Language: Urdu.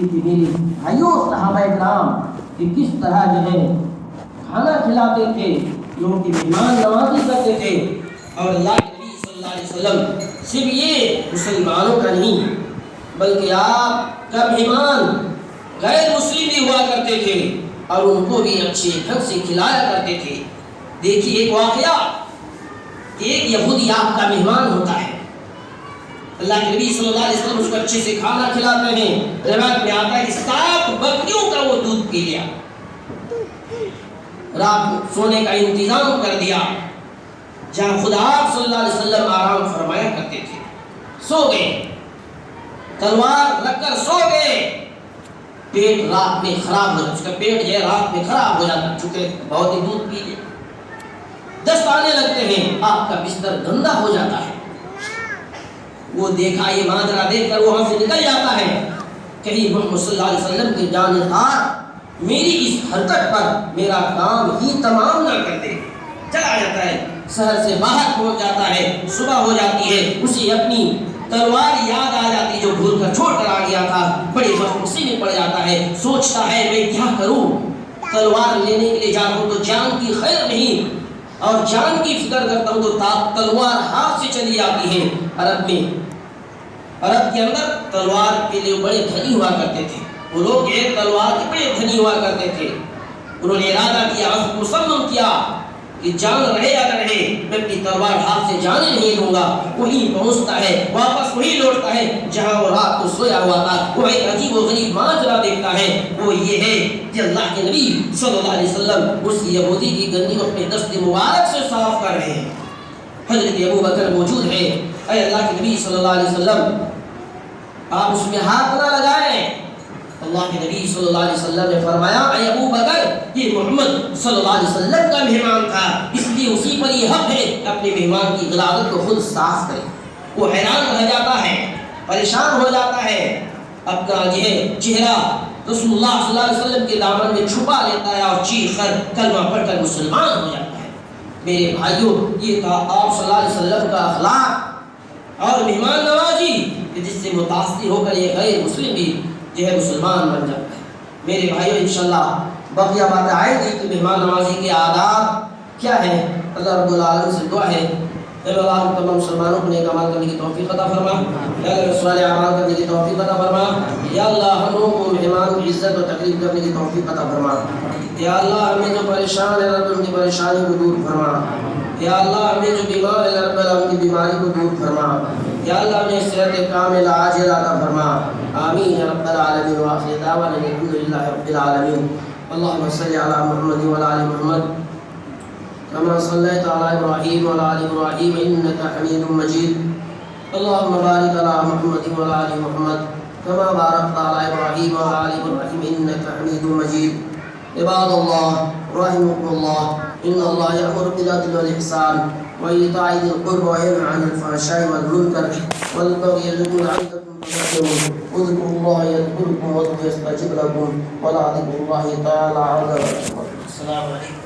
کہ میری بھائیوں صحابہ کرام کہ کس طرح جو ہے کھانا کھلاتے تھے، لوگوں کی مہمان نوازی کرتے تھے. اور اللہ کے نبی صلی اللہ علیہ وسلم صرف یہ مسلمانوں کا نہیں بلکہ آپ کا مہمان غیر مسلم بھی ہوا کرتے تھے اور ان کو بھی اچھے ڈھنگ سے کھلایا کرتے تھے. دیکھیے ایک واقعہ، ایک یہودی آپ کا مہمان ہوتا ہے، اللہ کے نبی صلی اللہ علیہ وسلم اس کو اچھے سے کھانا کھلاتے ہیں. روایت میں آتا ہے کہ 7 بکریوں کا وہ دودھ پی لیا، رات سونے کا انتظام کر دیا جہاں خدا آپ صلی اللہ علیہ وسلم آرام فرمایا کرتے تھے. سو گئے، تلوار رکھ کر سو گئے. پیٹ رات میں خراب ہو جاتا، اس کا پیٹ جو ہے رات میں خراب ہو جاتا چونکہ بہت ہی دودھ پی لیا. دست آنے لگتے ہیں، آپ کا بستر گندا ہو جاتا ہے. وہ دیکھا، یہ ماجرا دیکھ کر وہاں سے نکل جاتا ہے. کہیں محمد صلی اللہ علیہ وسلم کے جانبدار میری اس حرکت پر میرا کام ہی تمام نہ کر دے. چلا جاتا ہے، شہر سے باہر پہنچ جاتا ہے. صبح ہو جاتی ہے، اسے اپنی تلوار یاد آ جاتی جو بھول کر چھوڑ کر آ گیا تھا. بڑی بدقسمتی میں پڑ جاتا ہے، سوچتا ہے میں کیا کروں، تلوار لینے کے لیے جاتا ہوں تو جان کی خیر نہیں اور جان کی فکر کرتا ہوں تو تلوار ہاتھ سے چلی جاتی ہے. عرب کے اندر تلوار کے لیے بڑے دھنی ہوا کرتے تھے. وہ لوگ ایک تلوار کے بڑے دھنی ہوا کرتے تھے. انہوں نے ارادہ کیا، عزم مصمم کیا کہ جان رہے یا نہ رہے میں اپنی تلوار ہاتھ سے جانے نہیں دوں گا. وہیں پہنچتا ہے، واپس وہی لوٹتا ہے جہاں وہ رات کو سویا ہوا تھا. وہ ایک عجیب و غریب ماجرا دیکھتا ہے. وہ یہ ہے کہ اللہ کے نبی صلی اللہ علیہ وسلم اس یہودی کی گندی کو اپنے دست مبارک سے صاف کر رہے ہیں. حضرت ابو بکر موجود ہے. اے اللہ کے نبی صلی اللہ علیہ وسلم آپ اس میں ہاتھ نہ لگائیں. اللہ کے نبی صلی اللہ علیہ وسلم نے فرمایا اے ابو بکر یہ محمد صلی اللہ علیہ وسلم کا مہمان تھا، اس لیے اسی پر یہ حق ہے کہ اپنے مہمان کی غلاظت کو خود صاف کرے. وہ حیران رہ جاتا ہے، پریشان ہو جاتا ہے، اپنا یہ چہرہ رسول اللہ صلی اللہ علیہ وسلم کے دامن میں چھپا لیتا ہے اور چیخ کر کلمہ پڑھ کر مسلمان ہو جاتا ہے. میرے بھائیوں، یہ تھا آپ صلی اللہ علیہ وسلم کا اخلاق اور مہمان نوازی جس سے متاثر ہو کر یہ غیر مسلم بھی جو ہے مسلمان بن جاتا ہے. میرے بھائیوں انشاءاللہ بقیہ باتیں آئے گی کہ مہمان نوازی کے آداب کیا ہے. اللہ رب العالمین سے دعا ہے اے اللہ تمام مسلمانوں کو نیک اعمال کرنے کی توفیق عطا فرما، یا اللہ صالح اعمال کرنے کی توفیق عطا فرما. یا اللہ ہم لوگوں کو مہمان کی عزت و تقریب کرنے کی توفیق عطا فرما. یا اللہ ہمیں جو پریشان ہے رب ان کی پریشانی کو دور فرما. یا اللہ ہمیں جو بیمار ہے رب ان کی بیماری کو دور فرما. یا اللہ ہمیں صحت کاملہ عاجلہ عطا فرما. آمین یا رب العالمین. وآخر دعوانا الحمد للہ رب العالمین. اللهم صل على محمد وعلى آل محمد كما صليت على إبراهيم وعلى آل إبراهيم إنك حميد مجيد. اللهم بارك على محمد وعلى آل محمد كما باركت على إبراهيم وعلى آل إبراهيم إنك حميد مجيد. عباد الله رحمكم الله إن الله يأمر بالعدل والإحسان وإيتاء ذي القربى وينهى عن الفحشاء والمنكر والبغي يعظكم لعلكم تذكرون. اذكروا الله يذكركم وادعوه يستجب لكم ولذكر الله تعالى أعظم. السلام عليكم.